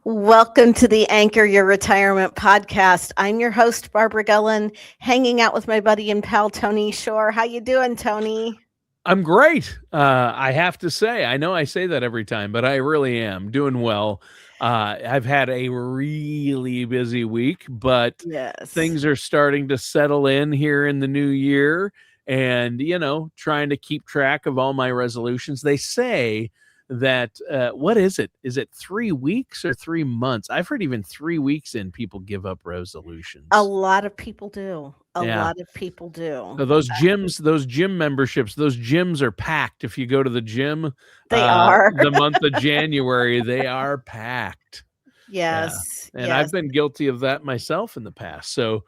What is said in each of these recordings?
Welcome to the Anchor Your Retirement podcast. I'm your host, Barbara Gullen, hanging out with my buddy and pal, Tony Shore. How you doing, Tony? I'm great. I have to say, I know I say that every time, but I really am doing well. I've had a really busy week, but Yes. things are starting to settle in here in the new year and, trying to keep track of all my resolutions. They say that, what is it? Is it 3 weeks or 3 months? I've heard even 3 weeks in people give up A resolutions. lot of people do. A Yeah. lot of people do. So those gym memberships, those gyms are packed. If you go to the gym, They are. the month of January, they are packed. Yeah, Yes. and I've Yes. been guilty of that myself in the past. So,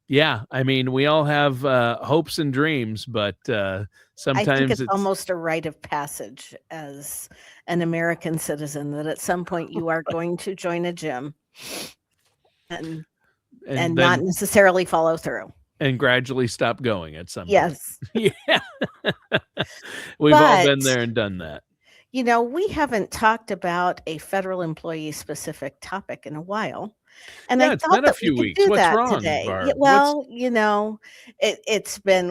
yeah, I mean, we all have hopes and dreams, but I think sometimes it's it's almost a rite of passage as an American citizen that at some point you are going to join a gym and and and not then necessarily follow through. and gradually stop going at some point. Yes. Yeah, we've all But been there and done that. We haven't talked about a federal employee specific topic in a while. And I Yeah, it's thought been a that we few could weeks. do What's that wrong, today. Barb? What's Well,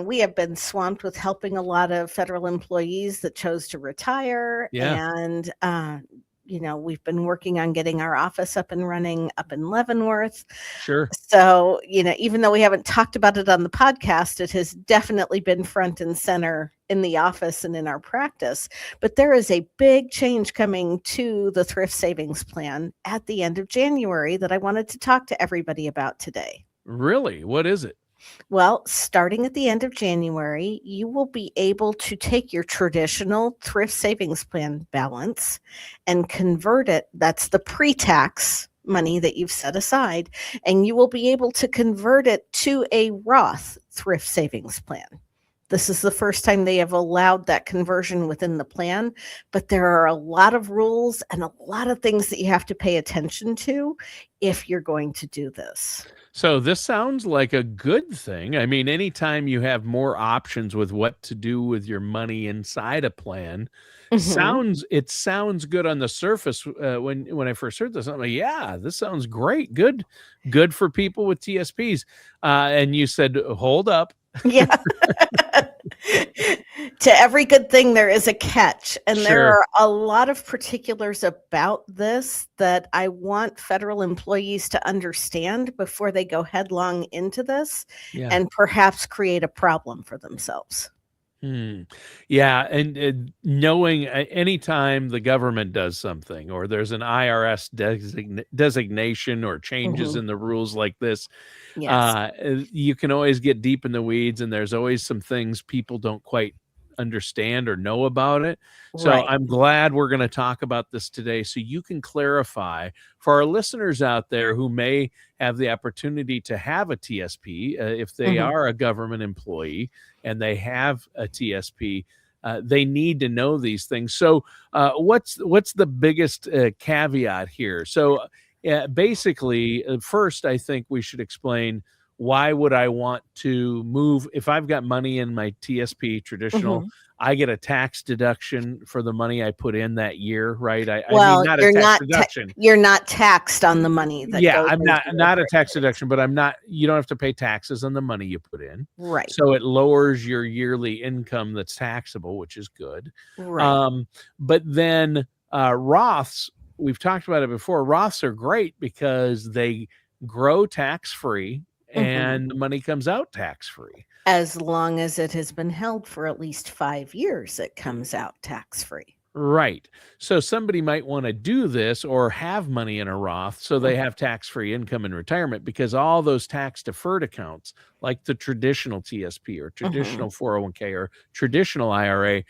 we have been swamped with helping a lot of federal employees that chose to retire. Yeah, And we've been working on getting our office up and running up in Leavenworth. sure. So, even though we haven't talked about it on the podcast, it has definitely been front and center in the office and in our practice. But there is a big change coming to the thrift savings plan at the end of January that I wanted to talk to everybody about today. Really? What is it? Well, starting at the end of January, you will be able to take your traditional thrift savings plan balance and convert it. That's the pre tax money that you've set aside, and you will be able to convert it to a Roth thrift savings plan. This is the first time they have allowed that conversion within the plan, but there are a lot of rules and a lot of things that you have to pay attention to if you're going to do this. So this sounds like a good thing. I mean, anytime you have more options with what to do with your money inside a plan, Mhm. it sounds good on the surface. When I first heard this, I'm like, yeah, this sounds great. Good for people with TSPs. And you said, hold up. Yeah. To every good thing, there is a catch. And there Sure. are a lot of particulars about this that I want federal employees to understand before they go headlong into this Yeah. and perhaps create a problem for themselves. Hmm. Yeah, and knowing anytime the government does something or there's an IRS designation or changes Mhm. in the rules like this, Yes. you can always get deep in the weeds, and there's always some things people don't quite understand or know about it. So Right. I'm glad we're going to talk about this today so you can clarify for our listeners out there who may have the opportunity to have a TSP, if they Mhm. are a government employee and they have a TSP. They need to know these things. So, what's the biggest caveat here? So, basically, first, I think we should explain why would I want to move if I've got money in my TSP traditional. Mhm. I get a tax deduction for the money I put in that year, right? I mean, Well, not a tax deduction. you're not taxed on the money that Yeah, goes I'm into your not a thrift tax savings. deduction, but I'm not you don't have to pay taxes on the money you put in. Right. So it lowers your yearly income that's taxable, which is good. Right. Um, but then Roths, we've talked about it before. Roths are great because they grow tax free Mhm. and the money comes out tax free. As long as it has been held for at least 5 years, it comes out tax-free. Right. So somebody might want to do this or have money in a Roth so they Mhm, have tax-free income in retirement because all those tax deferred accounts, like the traditional TSP or mhm. traditional 401k or traditional IRA,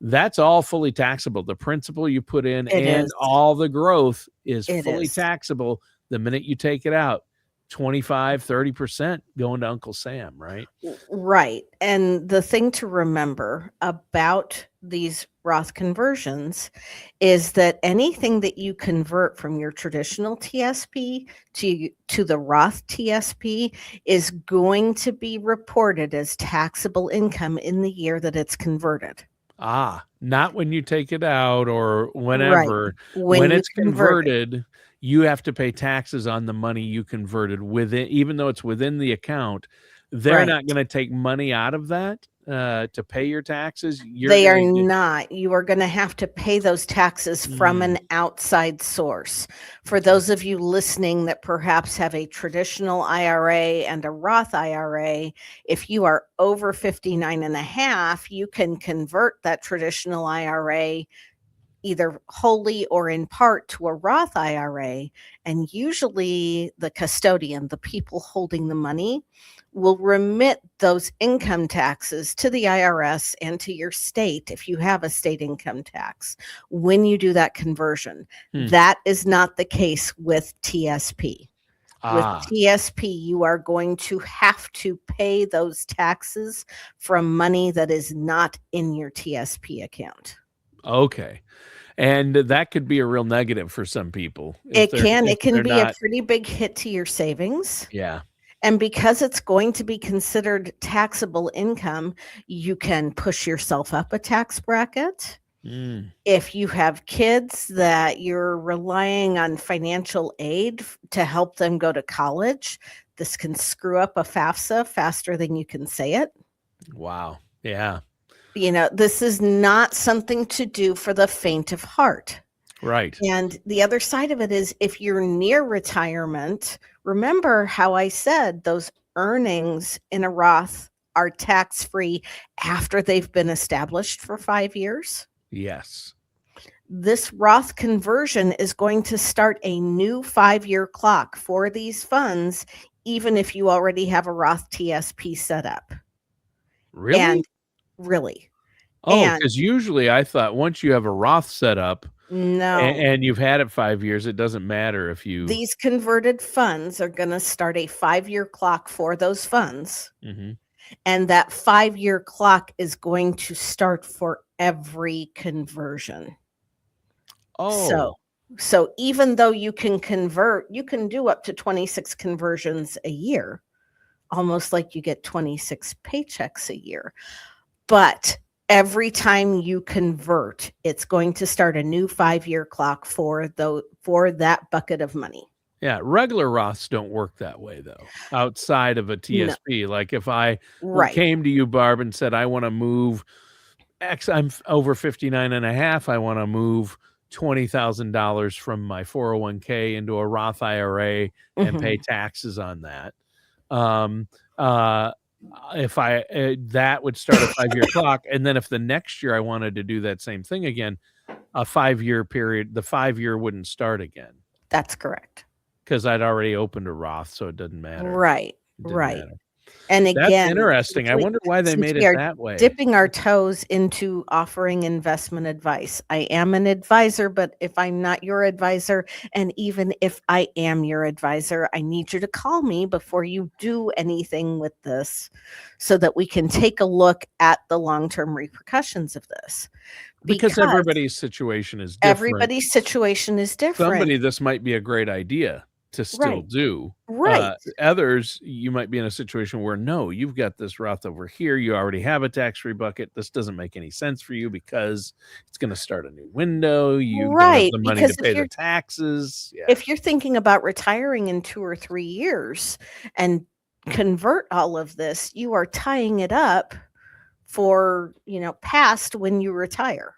that's all fully taxable. The principal you put in It and is. all the growth is It fully is. taxable the minute you take it out. 25, 30% going to Uncle Sam, right? Right, and the thing to remember about these Roth conversions is that anything that you convert from your traditional TSP to the Roth TSP is going to be reported as taxable income in the year that it's converted. Not when you take it out or Right. whenever. When When you it's convert it. converted, you have to pay taxes on the money you converted within, even though it's within the account. They're Right. not gonna take money out of that, to pay your taxes. You're They are gonna get. not. You are gonna have to pay those taxes from Mm, an outside source. For okay. those of you listening that perhaps have a traditional IRA and a Roth IRA, if you are over 59 and a half, you can convert that traditional IRA either wholly or in part to a Roth IRA. And usually the custodian, the people holding the money, will remit those income taxes to the IRS and to your state if you have a state income tax when you do that conversion. Hmm. That is not the case with TSP. With Ah, TSP, you are going to have to pay those taxes from money that is not in your TSP account. okay. And that could be a real negative for some people It can. if It can they're be a not. pretty big hit to your savings. Yeah. And because it's going to be considered taxable income, you can push yourself up a tax bracket. Mm, If you have kids that you're relying on financial aid to help them go to college, this can screw up a FAFSA faster than you can say it. wow. Yeah. This is not something to do for the faint of heart. Right. And the other side of it is if you're near retirement, remember how I said those earnings in a Roth are tax free after they've been established for 5 years? Yes. This Roth conversion is going to start a new 5-year clock for these funds, even if you already have a Roth TSP set up. And Really? really, Oh, and because usually I thought once you have a Roth set up no, and you've had it 5 years, it doesn't matter if you. these converted funds are going to start a 5-year clock for those funds. Mhm. And that 5-year clock is going to start for every conversion. So, Oh, so even though you can convert, you can do up to 26 conversions a year, almost like you get 26 paychecks a year. But every time you convert, it's going to start a new 5-year clock for that bucket of money. yeah, regular Roths don't work that way, though, outside of a No, TSP. Like, if I right. came to you, Barb, and said, "I wanna move X, I'm over 59 and a half, I wanna move $20,000 from my 401k into a Roth IRA and pay Mhm. taxes on that." Um, uh, if I that would start a 5-year clock, and then if the next year I wanted to do that same thing again, a 5-year period, the 5-year wouldn't start again That's correct. because 'cause I'd already opened a Roth, so it didn't matter. Right, It didn't right. matter. And That's again, interesting. I wonder why they since made we it are that way. dipping our toes into offering investment advice, I am an advisor, but if I'm not your advisor, and even if I am your advisor, I need you to call me before you do anything with this so that we can take a look at the long-term repercussions of this, Because because everybody's situation is different. everybody's situation is different. Somebody, this might be a great idea to still Right, do. right. Others, you might be in a situation where, no, you've got this Roth over here. You already have a tax-free bucket. This doesn't make any sense for you because it's gonna start a new window. You don't have Right, the money to because pay the taxes. Yeah, if you're thinking about retiring in 2 or 3 years and convert all of this, you are tying it up for, past when you retire.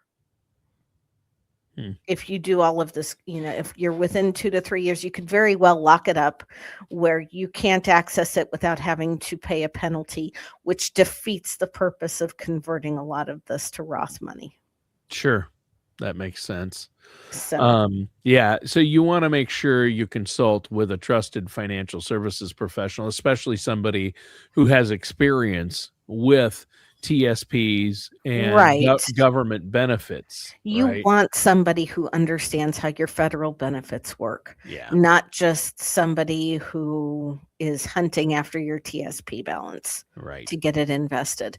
hmm, If you do all of this, if you're within 2 to 3 years, you could very well lock it up where you can't access it without having to pay a penalty, which defeats the purpose of converting a lot of this to Roth money. sure. That makes sense. So, Yeah, so you wanna make sure you consult with a trusted financial services professional, especially somebody who has experience with TSPs and right. government benefits, You right? want somebody who understands how your federal benefits work, Yeah, not just somebody who is hunting after your TSP balance right. to get it invested.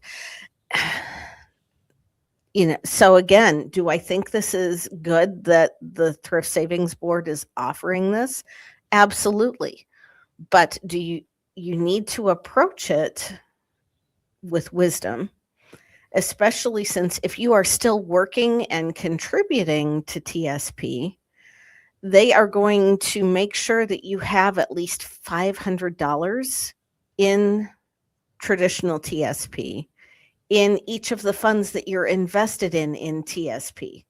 So again, do I think this is good that the Thrift Savings Board is offering this? Absolutely. But you need to approach it with wisdom especially since if you are still working and contributing to TSP, they are going to make sure that you have at least $500 in traditional TSP in each of the funds that you're invested in TSP.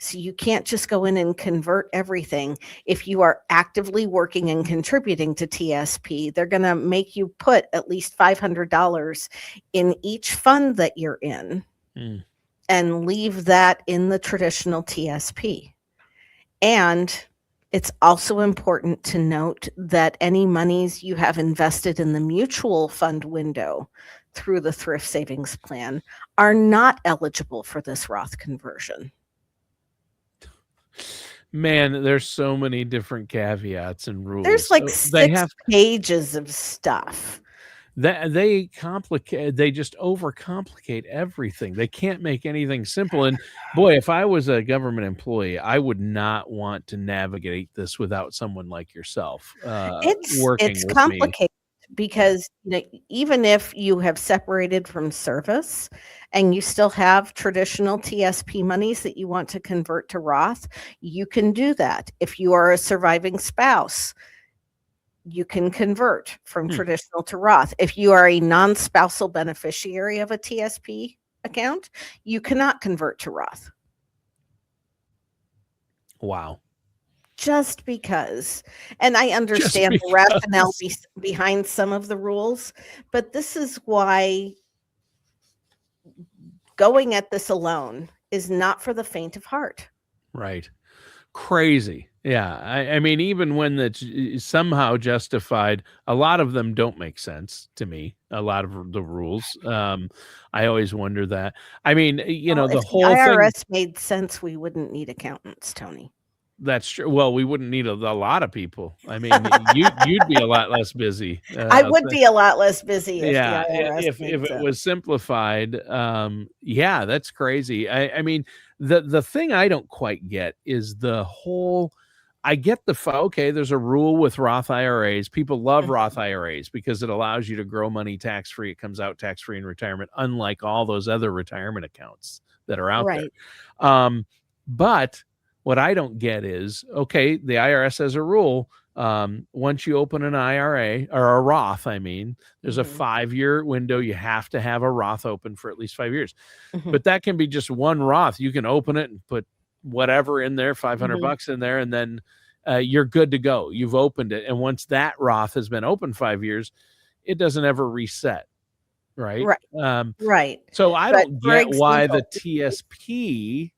So you can't just go in and convert everything. If you are actively working and contributing to TSP, they're going to make you put at least $500 in each fund that you're in and leave that in the traditional TSP. And it's also important to note that any monies you have invested in the mutual fund window through the thrift savings plan are not eligible for this Roth conversion. Man, there's so many different caveats and rules. There's like They 6 have pages of stuff. they complicate. They just overcomplicate everything. They can't make anything simple. And boy, if I was a government employee, I would not want to navigate this without someone like yourself working It's with me. complicated because, even if you have separated from service and you still have traditional TSP monies that you want to convert to Roth, you can do that. If you are a surviving spouse, you can convert from traditional to Roth. If you are a non-spousal beneficiary of a TSP account, you cannot convert to Roth. Wow. Just because. And I understand the rationale behind some of the rules, but this is why going at this alone is not for the faint of heart. Right. Crazy. Yeah. I mean, even when that's somehow justified, a lot of them don't make sense to me. A lot of the rules. I always wonder that. I mean, Well, the if whole the thing. IRS made sense, we wouldn't need accountants, Tony. That's true. Well, we wouldn't need a lot of people. I mean, you'd be a lot less busy. I would be a lot less busy if the Yeah, IRS if made it sense. was simplified, yeah, that's crazy. I mean, the thing I don't quite get is the whole. I get okay, there's a rule with Roth IRAs. People love Roth IRAs because it allows you to grow money tax free. It comes out tax free in retirement, unlike all those other retirement accounts that are out there. But what I don't get is, okay, the IRS has a rule. Once you open an IRA or a Roth, there's a 5-year window. You have to have a Roth open for at least 5 years. But that can be just one Roth. You can open it and put whatever in there, $500 in there, and then you're good to go. You've opened it. And once that Roth has been open 5 years, it doesn't ever reset. Right. Right. So I don't get why the TSP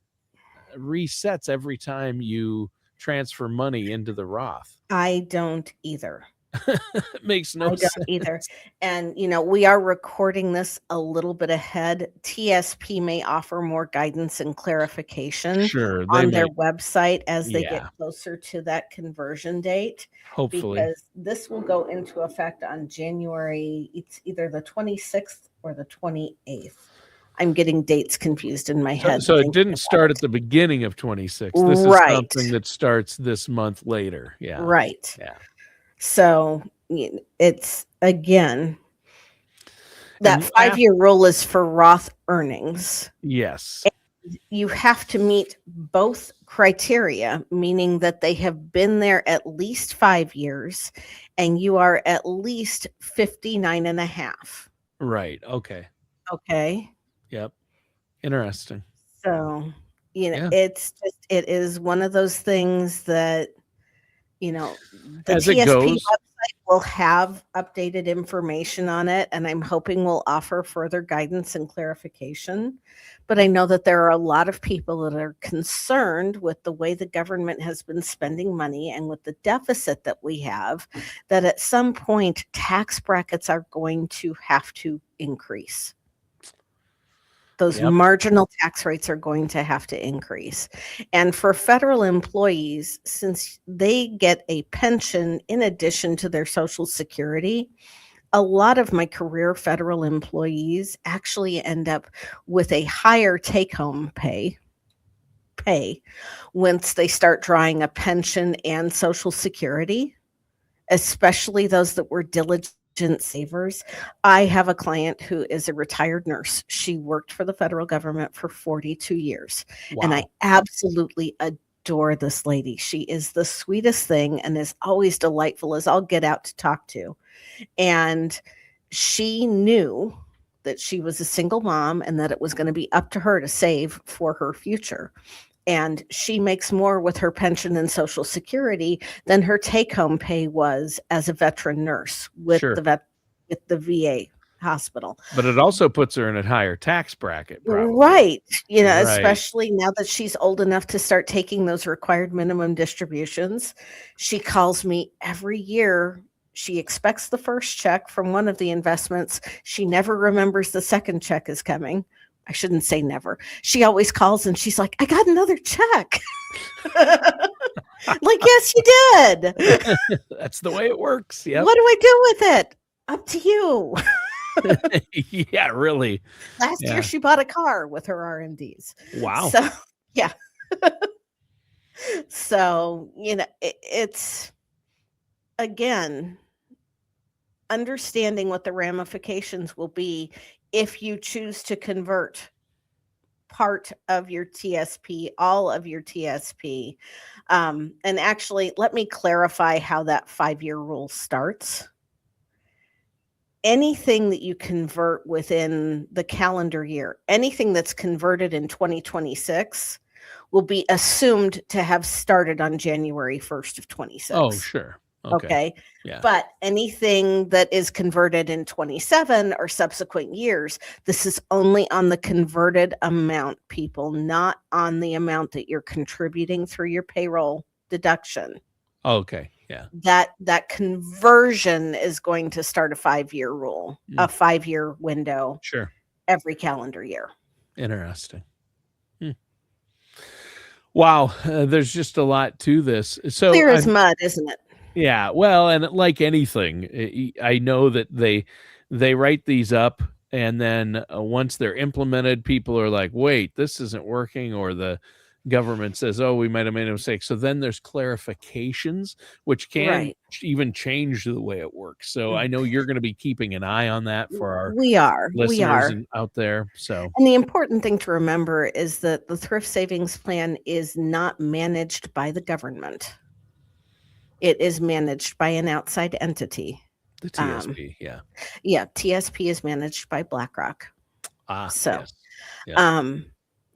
resets every time you transfer money into the Roth. I don't either. It makes no sense. I don't either. And, we are recording this a little bit ahead. TSP may offer more guidance and clarification on their website as they get closer to that conversion date. Hopefully. Because this will go into effect on January, it's either the 26th or the 28th. I'm getting dates confused in my head. So it didn't start at the beginning of 26. This is something that starts this month later. Yeah. Right. Yeah. So it's, again, that 5-year rule is for Roth earnings. Yes. And you have to meet both criteria, meaning that they have been there at least 5 years and you are at least 59 and a half. Right. Okay. Yep. Interesting. So, it's just, it is one of those things that, the As TSP it goes, website will have updated information on it, and I'm hoping will offer further guidance and clarification. But I know that there are a lot of people that are concerned with the way the government has been spending money and with the deficit that we have, that at some point tax brackets are going to have to increase. Those marginal tax rates are going to have to increase. And for federal employees, since they get a pension in addition to their Social Security, a lot of my career federal employees actually end up with a higher take-home pay once they start drawing a pension and Social Security, especially those that were diligent savers. I have a client who is a retired nurse. She worked for the federal government for 42 years, and I Wow. absolutely adore this lady. She is the sweetest thing and is always delightful as all get out to talk to. And she knew that she was a single mom and that it was going to be up to her to save for her future. And she makes more with her pension and Social Security than her take-home pay was as a veteran nurse with Sure. with the VA hospital. But it also puts her in a higher tax bracket, probably. Right. Right. Especially now that she's old enough to start taking those required minimum distributions. She calls me every year. She expects the first check from one of the investments. She never remembers the second check is coming. I shouldn't say never. She always calls and she's like, I got another check. Like, yes, you did. That's the way it works. Yep. What do I do with it? Up to you. Yeah, really. Last Yeah. year she bought a car with her RMDs. Wow. So, yeah. So, it's again understanding what the ramifications will be if you choose to convert part of your TSP, all of your TSP. And actually, let me clarify how that 5-year rule starts. Anything that you convert within the calendar year, anything that's converted in 2026 will be assumed to have started on January 1st of 26. Oh, sure. Okay. Yeah. But anything that is converted in 27 or subsequent years, this is only on the converted amount, people, not on the amount that you're contributing through your payroll deduction. Okay. Yeah. That conversion is going to start a 5-year rule, a 5-year window. Sure. Every calendar year. Interesting. Wow. There's just a lot to this. So clear as mud, isn't it? Yeah. Well, and like anything, I know that they write these up, and then once they're implemented, people are like, "Wait, this isn't working," or the government says, "Oh, we might have made a mistake." So then there's clarifications, which can even change the way it works. So I know you're going to be keeping an eye on that for our listeners out there. So, and the important thing to remember is that the thrift savings plan is not managed by the government. It is managed by an outside entity. The TSP, yeah, TSP is managed by BlackRock. So, yes. Yeah.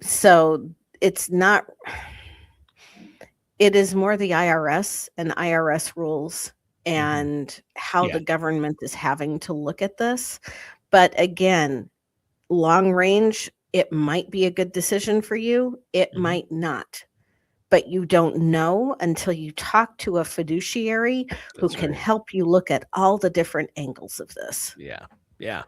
So it's not. It is more the IRS and IRS rules and how the government is having to look at this. But again, long range, it might be a good decision for you. It might not. But you don't know until you talk to a fiduciary who can help you look at all the different angles of this. Yeah. Yeah.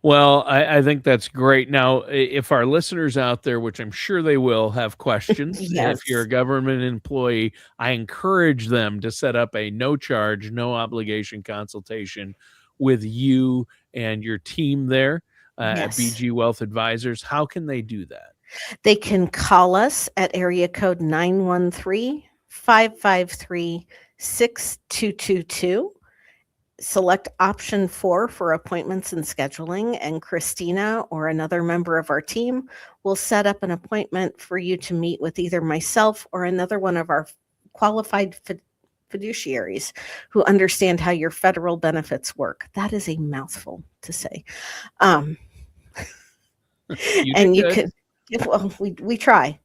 Well, I think that's great. Now, if our listeners out there, which I'm sure they will, have questions, Yes. if you're a government employee, I encourage them to set up a no charge, no obligation consultation with you and your team there at BG Wealth Advisors. How can they do that? They can call us at area code 913-553-6222. Select option 4 for appointments and scheduling, and Christina or another member of our team will set up an appointment for you to meet with either myself or another one of our qualified fiduciaries who understand how your federal benefits work. That is a mouthful to say. And you can, well, we try.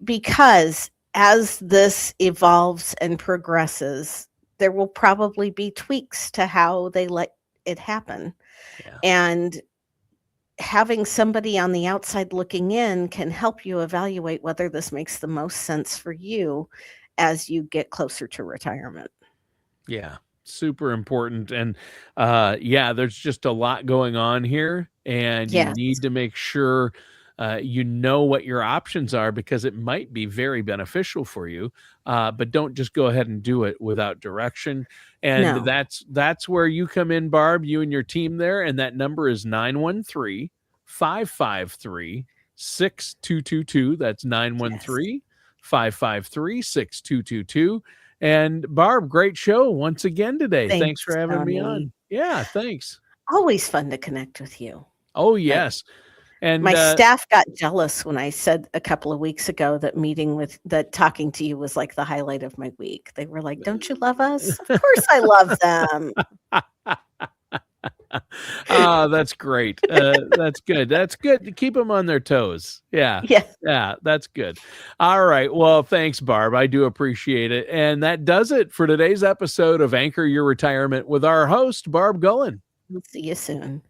Because as this evolves and progresses, there will probably be tweaks to how they let it happen. Yeah. And having somebody on the outside looking in can help you evaluate whether this makes the most sense for you as you get closer to retirement. Yeah, super important. And there's just a lot going on here, and you need to make sure you know what your options are, because it might be very beneficial for you, but don't just go ahead and do it without direction. And that's where you come in, Barb, you and your team there. And that number is 913-553-6222. That's 913-553-6222. And Barb, great show once again today. Thanks Thanks, for having me on. Tony. Yeah, thanks. Always fun to connect with you. Oh, But yes. And my staff got jealous when I said a couple of weeks ago that talking to you was like the highlight of my week. They were like, "Don't you love us?" Of course I love them. oh, that's great. That's good. That's good to keep them on their toes. Yeah. Yeah. Yeah, that's good. All right. Well, thanks, Barb. I do appreciate it. And that does it for today's episode of Anchor Your Retirement with our host, Barb Gullen. We'll see you soon.